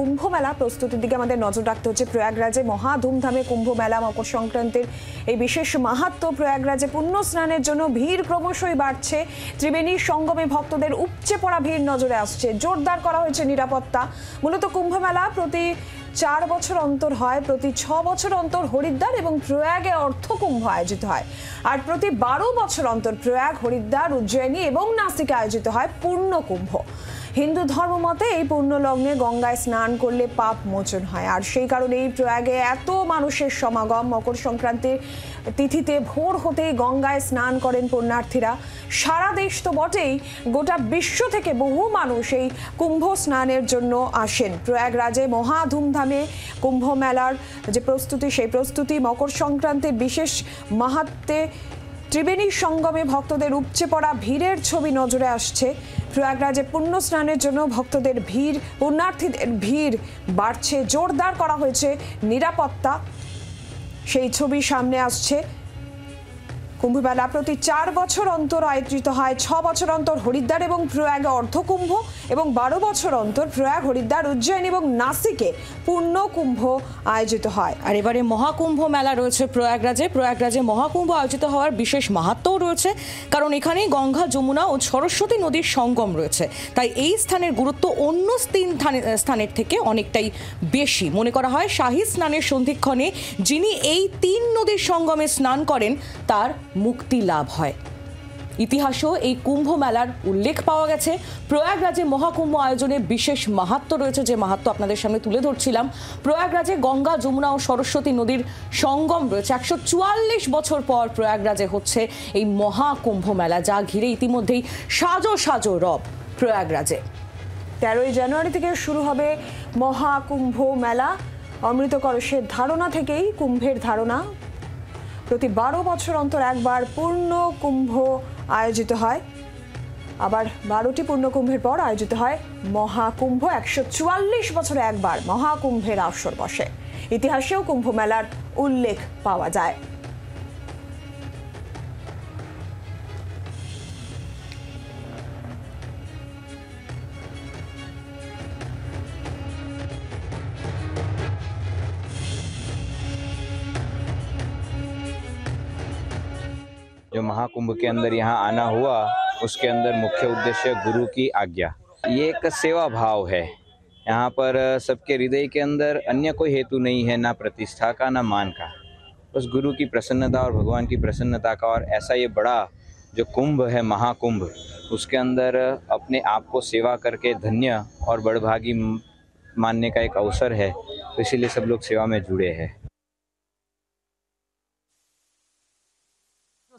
কুম্ভ মেলা প্রস্তুতির দিকে আমাদের নজর রাখতে হচ্ছে। প্রয়াগরাজে মহা ধুমধামে কুম্ভ মেলা, মকর সংক্রান্তির এই বিশেষ মাহাত্ম্য। প্রয়াগরাজে পুণ্য স্নানের জন্য ভিড় ক্রমশই বাড়ছে। ত্রিবেণী সঙ্গমে ভক্তদের উপচে পড়া ভিড় নজরে আসছে। জোরদার করা হয়েছে নিরাপত্তা। মূলত কুম্ভ মেলা প্রতি 4 বছর অন্তর হয়, প্রতি 6 বছর অন্তর হরিদ্বার এবং প্রয়াগে অর্থকুম্ভ আয়োজিত হয়, আর প্রতি 12 বছর অন্তর প্রয়াগ, হরিদ্বার, উজ্জয়িনী এবং নাসিকে আয়োজিত হয় পূর্ণ কুম্ভ। হিন্দু ধর্ম মতে এই পূর্ণ লগ্নে গঙ্গায় স্নান করলে পাপ মোচন হয়, আর সেই কারণে এই প্রয়াগে এত মানুষের সমাগম। মকর সংক্রান্তির তিথিতে ভোর হতেই গঙ্গায় স্নান করেন পুণ্যার্থীরা। সারা দেশ তো বটেই, গোটা বিশ্ব থেকে বহু মানুষ এই কুম্ভ স্নানের জন্য আসেন। প্রয়াগরাজে মহা ধুমধামে কুম্ভ মেলার যে প্রস্তুতি, সেই প্রস্তুতি মকর সংক্রান্তির বিশেষ মাহাত্ম্যে ত্রিবেণী সঙ্গমে ভক্তদের উপচে পড়া ভিড়ের ছবি নজরে আসছে। প্রয়াগরাজে পুণ্য স্নানের জন্য ভক্তদের ভিড়, পুণ্যার্থীদের ভিড় বাড়ছে। জোরদার করা হয়েছে নিরাপত্তা, সেই ছবি সামনে আসছে। কুম্ভমেলা প্রতি 4 বছর অন্তর আয়োজিত হয়। 6 বছর অন্তর হরিদ্বার এবং প্রয়াগে অর্ধকুম্ভ এবং 12 বছর অন্তর প্রয়াগ, হরিদ্বার, উজ্জয়িনী এবং নাসিকে পূর্ণ কুম্ভ আয়োজিত হয়। আর এবারে মহাকুম্ভ মেলা রয়েছে প্রয়াগরাজে। প্রয়াগরাজে মহাকুম্ভ আয়োজিত হওয়ার বিশেষ মাহাত্ম্যও রয়েছে, কারণ এখানেই গঙ্গা, যমুনা ও সরস্বতী নদীর সঙ্গম রয়েছে। তাই এই স্থানের গুরুত্ব অন্য স্থানের থেকে অনেকটাই বেশি। মনে করা হয় শাহী স্নানের সন্ধিক্ষণে যিনি এই 3 নদীর সঙ্গমে স্নান করেন তার মুক্তি লাভ হয়। ইতিহাসেও এই কুম্ভ মেলার উল্লেখ পাওয়া গেছে। প্রয়াগরাজে মহাকুম্ভ আয়োজনে বিশেষ মাহাত্ম্য রয়েছে, যে মাহাত্ম্য আপনাদের সামনে তুলে ধরছিলাম। প্রয়াগরাজে গঙ্গা, যমুনা ও সরস্বতী নদীর সঙ্গম রয়েছে। 144 বছর পর প্রয়াগরাজে হচ্ছে এই মহাকুম্ভ মেলা, যা ঘিরে ইতিমধ্যেই সাজো সাজো রব প্রয়াগরাজে। 13ই জানুয়ারি থেকে শুরু হবে মহাকুম্ভ মেলা। অমৃত কলসের ধারণা থেকেই কুম্ভের ধারণা। প্রতি 12 বছর অন্তর একবার পূর্ণ কুম্ভ আয়োজিত হয়, আবার 12টি পূর্ণ কুম্ভের পর আয়োজিত হয় মহাকুম্ভ। 144 বছরে একবার মহাকুম্ভের আসর বসে। ইতিহাসেও কুম্ভ মেলার উল্লেখ পাওয়া যায়। जो महाकुंभ के अंदर यहाँ आना हुआ, उसके अंदर मुख्य उद्देश्य गुरु की आज्ञा। ये एक सेवा भाव है। यहाँ पर सबके हृदय के अंदर अन्य कोई हेतु नहीं है, ना प्रतिष्ठा का, ना मान का, बस गुरु की प्रसन्नता और भगवान की प्रसन्नता का। और ऐसा ये बड़ा जो कुंभ है, महाकुंभ, उसके अंदर अपने आप को सेवा करके धन्य और बड़भागी मानने का एक अवसर है, तो इसीलिए सब लोग सेवा में जुड़े हैं।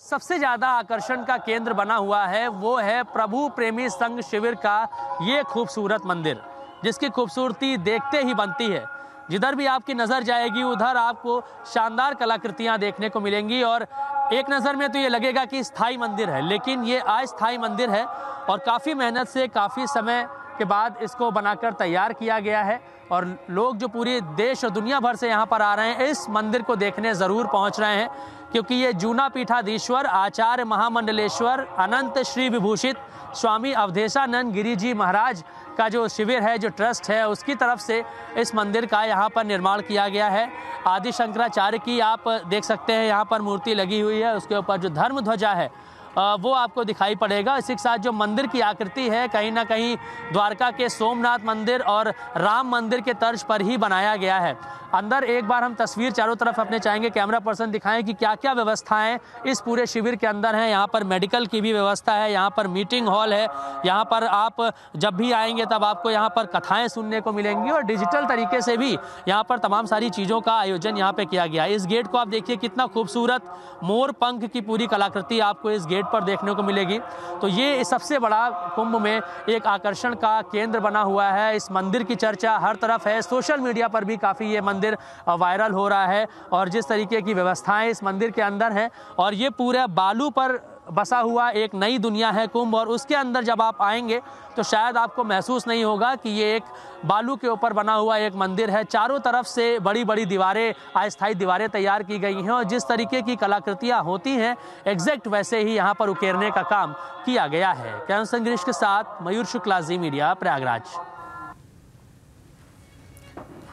सबसे ज़्यादा आकर्षण का केंद्र बना हुआ है वो है प्रभु प्रेमी संघ शिविर का ये खूबसूरत मंदिर, जिसकी खूबसूरती देखते ही बनती है। जिधर भी आपकी नज़र जाएगी उधर आपको शानदार कलाकृतियाँ देखने को मिलेंगी, और एक नज़र में तो ये लगेगा कि स्थायी मंदिर है, लेकिन ये अस्थायी मंदिर है और काफ़ी मेहनत से काफ़ी समय के बाद इसको बनाकर तैयार किया गया है। और लोग जो पूरे देश और दुनिया भर से यहाँ पर आ रहे हैं, इस मंदिर को देखने ज़रूर पहुँच रहे हैं, क्योंकि ये जूना पीठाधीश्वर आचार्य महामंडलेश्वर अनंत श्री विभूषित स्वामी अवधेशानंद गिरी जी महाराज का जो शिविर है, जो ट्रस्ट है, उसकी तरफ से इस मंदिर का यहाँ पर निर्माण किया गया है। आदि शंकराचार्य की आप देख सकते हैं यहाँ पर मूर्ति लगी हुई है, उसके ऊपर जो धर्म ध्वजा है वो आपको दिखाई पड़ेगा। इसी के साथ जो मंदिर की आकृति है, कहीं ना कहीं द्वारका के सोमनाथ मंदिर और राम मंदिर के तर्ज पर ही बनाया गया है। अंदर एक बार हम तस्वीर चारों तरफ अपने चाहेंगे कैमरा पर्सन दिखाएं कि क्या क्या व्यवस्थाएं इस पूरे शिविर के अंदर हैं। यहाँ पर मेडिकल की भी व्यवस्था है, यहाँ पर मीटिंग हॉल है, यहाँ पर आप जब भी आएंगे तब आपको यहाँ पर कथाएं सुनने को मिलेंगी, और डिजिटल तरीके से भी यहाँ पर तमाम सारी चीज़ों का आयोजन यहाँ पे किया गया है। इस गेट को आप देखिए, कितना खूबसूरत मोर पंख की पूरी कलाकृति आपको इस गेट पर देखने को मिलेगी। तो ये सबसे बड़ा कुंभ में एक आकर्षण का केंद्र बना हुआ है। इस मंदिर की चर्चा हर तरफ है, सोशल मीडिया पर भी काफ़ी ये मंदिर वायरल हो रहा है, और जिस तरीके की व्यवस्थाएं इस मंदिर के अंदर हैं, और ये पूरा बालू पर बसा हुआ एक नई दुनिया है कुंभ। और उसके अंदर जब आप आएंगे तो शायद आपको महसूस नहीं होगा कि ये एक बालू के ऊपर बना हुआ एक मंदिर है। चारों तरफ से बड़ी बड़ी दीवारें, अस्थायी दीवारें तैयार की गई हैं, और जिस तरीके की कलाकृतियाँ होती हैं एग्जैक्ट वैसे ही यहाँ पर उकेरने का काम किया गया है। कैमरा गिरीश के साथ मयूर शुक्ला, जी मीडिया, प्रयागराज।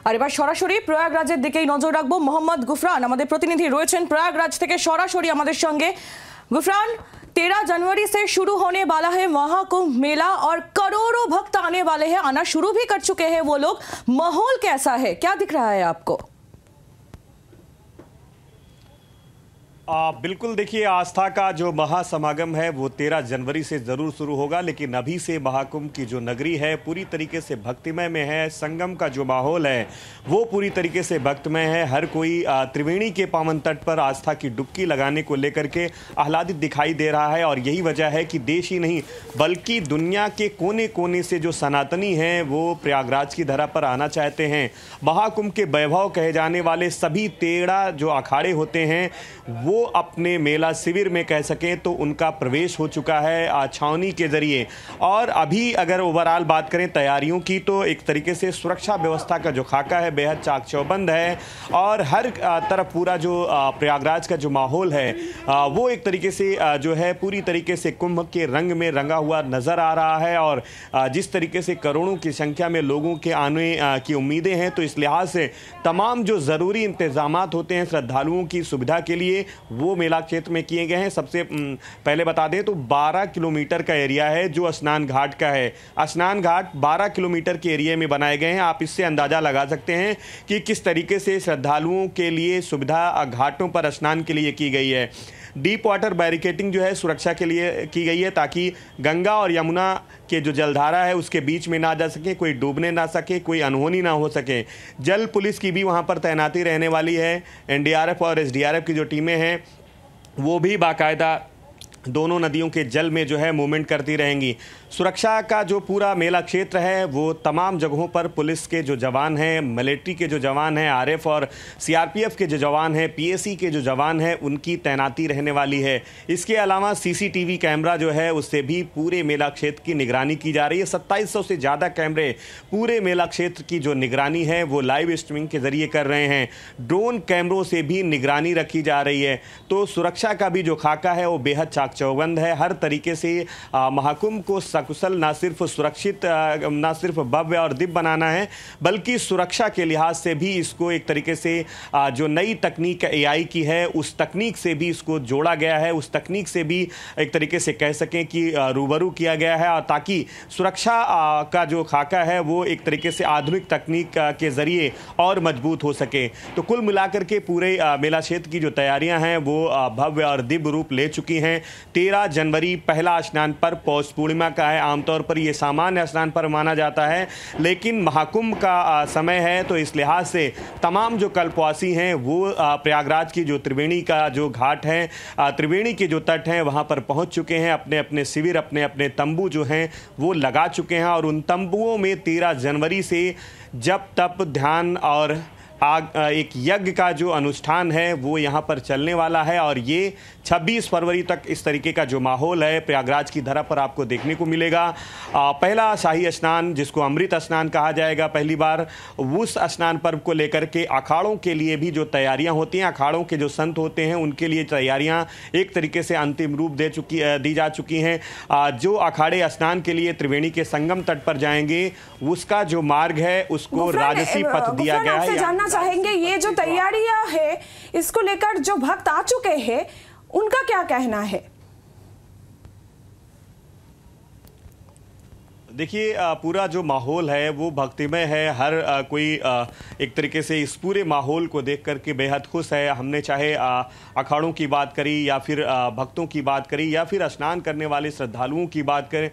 আর এবার সরাসরি প্রয়াগরাজের দিকেই নজর রাখবো। মোহাম্মদ গুফরান আমাদের প্রতিনিধি রয়েছেন প্রয়াগরাজ থেকে সরাসরি আমাদের সঙ্গে। गुफरान, 13 जनवरी से शुरू होने वाला है महाकुंभ मेला और करोड़ों भक्त आने वाले हैं, आना शुरू भी कर चुके हैं वो लोग। माहौल कैसा है, क्या दिख रहा है आपको? बिल्कुल, देखिए आस्था का जो महासमागम है वो 13 जनवरी से ज़रूर शुरू होगा, लेकिन अभी से महाकुंभ की जो नगरी है पूरी तरीके से भक्तिमय में है। संगम का जो माहौल है वो पूरी तरीके से भक्तमय है। हर कोई त्रिवेणी के पावन तट पर आस्था की डुबकी लगाने को लेकर के आह्लादित दिखाई दे रहा है। और यही वजह है कि देश ही नहीं बल्कि दुनिया के कोने कोने से जो सनातनी हैं वो प्रयागराज की धरा पर आना चाहते हैं। महाकुंभ के वैभव कहे जाने वाले सभी 13 जो अखाड़े होते हैं वो अपने मेला शिविर में कह सकें तो उनका प्रवेश हो चुका है छावनी के जरिए। और अभी अगर ओवरऑल बात करें तैयारियों की तो एक तरीके से सुरक्षा व्यवस्था का जो खाका है बेहद चाक चौबंद है। और हर तरफ पूरा जो प्रयागराज का जो माहौल है वो एक तरीके से जो है पूरी तरीके से कुंभ के रंग में रंगा हुआ नज़र आ रहा है। और जिस तरीके से करोड़ों की संख्या में लोगों के आने की उम्मीदें हैं तो इस लिहाज से तमाम जो ज़रूरी इंतजामात होते हैं श्रद्धालुओं की सुविधा के लिए वो मेला क्षेत्र में किए गए हैं। सबसे पहले बता दें तो 12 किलोमीटर का एरिया है जो स्नान घाट का है। स्नान घाट 12 किलोमीटर के एरिया में बनाए गए हैं। आप इससे अंदाज़ा लगा सकते हैं कि किस तरीके से श्रद्धालुओं के लिए सुविधा घाटों पर स्नान के लिए की गई है। डीप वाटर बैरिकेटिंग जो है सुरक्षा के लिए की गई है ताकि गंगा और यमुना के जो जलधारा है उसके बीच में ना जा सके, कोई डूबने ना सके, कोई अनहोनी ना हो सके। जल पुलिस की भी वहाँ पर तैनाती रहने वाली है। एनडीआरएफ और एसडीआरएफ की जो टीमें हैं वो भी बाकायदा दोनों नदियों के जल में जो है मूवमेंट करती रहेंगी। सुरक्षा का जो पूरा मेला क्षेत्र है वो तमाम जगहों पर पुलिस के जो जवान हैं, मिलिट्री के जो जवान हैं, आरएफ और सीआरपीएफ के जो जवान हैं, पीएसी के जो जवान हैं उनकी तैनाती रहने वाली है। इसके अलावा सीसीटीवी कैमरा जो है उससे भी पूरे मेला क्षेत्र की निगरानी की जा रही है। 2700 से ज़्यादा कैमरे पूरे मेला क्षेत्र की जो निगरानी है वो लाइव स्ट्रीमिंग के ज़रिए कर रहे हैं। ड्रोन कैमरों से भी निगरानी रखी जा रही है। तो सुरक्षा का भी जो खाका है वो बेहद चाक चौबंद है। हर तरीके से महाकुंभ को सकुशल ना सिर्फ सुरक्षित ना सिर्फ भव्य और दिव्य बनाना है बल्कि सुरक्षा के लिहाज से भी इसको एक तरीके से जो नई तकनीक एआई की है उस तकनीक से भी इसको जोड़ा गया है। उस तकनीक से भी एक तरीके से कह सकें कि रूबरू किया गया है और ताकि सुरक्षा का जो खाका है वो एक तरीके से आधुनिक तकनीक के ज़रिए और मजबूत हो सके। तो कुल मिलाकर के पूरे मेला क्षेत्र की जो तैयारियां हैं वो भव्य और दिव्य रूप ले चुकी हैं। 13 जनवरी पहला स्नान पर्व पौष पूर्णिमा का है। आमतौर पर ये सामान्य स्नान पर्व माना जाता है लेकिन महाकुंभ का समय है तो इस लिहाज से तमाम जो कल्पवासी हैं वो प्रयागराज की जो त्रिवेणी का जो घाट है, त्रिवेणी के जो तट हैं वहाँ पर पहुँच चुके हैं। अपने अपने शिविर अपने अपने तंबू जो हैं वो लगा चुके हैं और उन तंबुओं में 13 जनवरी से जप तप ध्यान और एक यज्ञ का जो अनुष्ठान है वो यहाँ पर चलने वाला है। और ये 26 फरवरी तक इस तरीके का जो माहौल है प्रयागराज की धरा पर आपको देखने को मिलेगा। पहला शाही स्नान जिसको अमृत स्नान कहा जाएगा पहली बार, उस स्नान पर्व को लेकर के अखाड़ों के लिए भी जो तैयारियां होती हैं, अखाड़ों के जो संत होते हैं उनके लिए तैयारियां एक तरीके से अंतिम रूप दी जा चुकी हैं। जो अखाड़े स्नान के लिए त्रिवेणी के संगम तट पर जाएंगे उसका जो मार्ग है उसको राजसी पथ दिया गया है। चाहेंगे ये जो तैयारियां है इसको लेकर जो भक्त आ चुके हैं उनका क्या कहना है? देखिए पूरा जो माहौल है वो भक्तिमय है। हर कोई एक तरीके से इस पूरे माहौल को देख करके बेहद खुश है। हमने चाहे अखाड़ों की बात करी या फिर भक्तों की बात करी या फिर स्नान करने वाले श्रद्धालुओं की बात करें,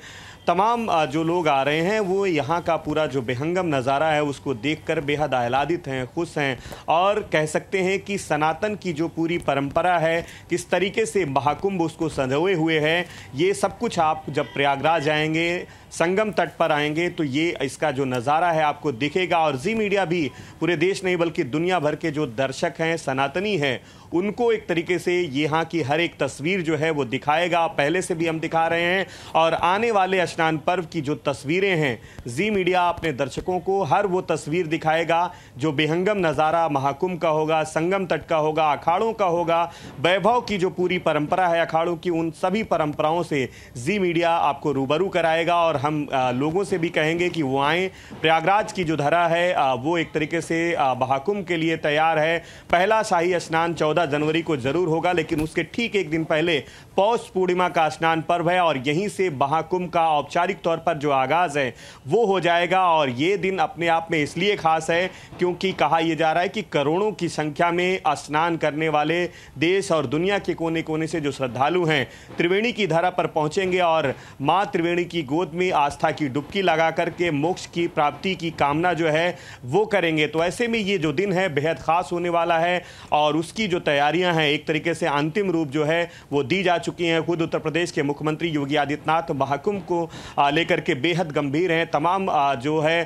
तमाम जो लोग आ रहे हैं वो यहाँ का पूरा जो बेहंगम नज़ारा है उसको देखकर बेहद आह्लादित हैं, खुश हैं। और कह सकते हैं कि सनातन की जो पूरी परंपरा है किस तरीके से महाकुंभ उसको संजोए हुए है, ये सब कुछ आप जब प्रयागराज आएंगे, संगम तट पर आएंगे तो ये इसका जो नज़ारा है आपको दिखेगा। और जी मीडिया भी पूरे देश नहीं बल्कि दुनिया भर के जो दर्शक हैं, सनातनी हैं, उनको एक तरीके से यहाँ की हर एक तस्वीर जो है वो दिखाएगा। पहले से भी हम दिखा रहे हैं और आने वाले स्नान पर्व की जो तस्वीरें हैं जी मीडिया अपने दर्शकों को हर वो तस्वीर दिखाएगा जो बेहंगम नज़ारा महाकुंभ का होगा, संगम तट का होगा, अखाड़ों का होगा, वैभव की जो पूरी परंपरा है अखाड़ों की, उन सभी परंपराओं से जी मीडिया आपको रूबरू कराएगा। और हम लोगों से भी कहेंगे कि वो आएँ। प्रयागराज की जो धरा है वो एक तरीके से महाकुंभ के लिए तैयार है। पहला शाही स्नान 14 जनवरी को जरूर होगा, लेकिन उसके ठीक एक दिन पहले पौष पूर्णिमा का स्नान पर्व है और यहीं से महाकुंभ का औपचारिक तौर पर जो आगाज है वो हो जाएगा। और ये दिन अपने आप में इसलिए खास है क्योंकि कहा यह जा रहा है कि करोड़ों की संख्या में स्नान करने वाले देश और दुनिया के कोने कोने से जो श्रद्धालु हैं त्रिवेणी की धरा पर पहुंचेंगे और मां त्रिवेणी की गोद में आस्था की डुबकी लगा करके मोक्ष की प्राप्ति की कामना जो है वो करेंगे। तो ऐसे में ये जो दिन है बेहद खास होने वाला है और उसकी जो तैयारियां हैं एक तरीके से अंतिम रूप जो है वो दी जा चुकी हैं। खुद उत्तर प्रदेश के मुख्यमंत्री योगी आदित्यनाथ महाकुंभ को लेकर के बेहद गंभीर हैं। तमाम जो है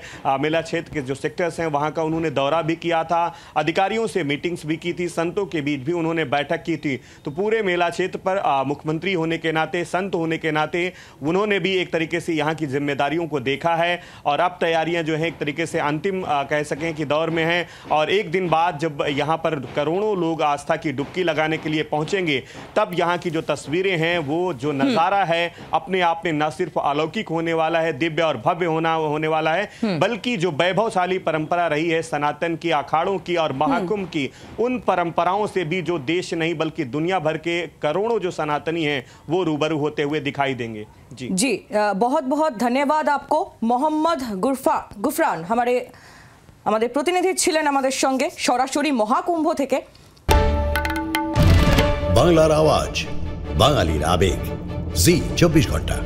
मेला क्षेत्र के जो सेक्टर्स हैं वहां का उन्होंने दौरा भी किया था, अधिकारियों से मीटिंग्स भी की थी, संतों के बीच भी उन्होंने बैठक की थी। तो पूरे मेला क्षेत्र पर मुख्यमंत्री होने के नाते, संत होने के नाते उन्होंने भी एक तरीके से यहाँ की जिम्मेदारियों को देखा है और अब तैयारियां जो है एक तरीके से अंतिम कह सकें कि दौर में हैं। और एक दिन बाद जब यहाँ पर करोड़ों लोग आस्था की डुबकी लगाने के लिए पहुंचेंगे तब यहाँ की जो तस्वीरें हैं वो जो नज़ारा है अपने आप में न सिर्फ अलौकिक होने वाला है, दिव्य और भव्य होने वाला है, बल्कि जो वैभवशाली परंपरा रही है सनातन की, अखाड़ों की और महाकुंभ की, उन परंपराओं से भी जो देश नहीं बल्कि दुनिया भर के करोड़ों जो सनातनी हैं वो रूबरू होते हुए दिखाई देंगे। जी बहुत बहुत धन्यवाद आपको। मोहम्मद गुफरान हमारे प्रतिनिधि ছিলেন আমাদের সঙ্গে সরাসরি মহাকুম্ভ থেকে। বাংলার আওয়াজ, বাঙালির আবেগ, জি 24 ঘন্টা।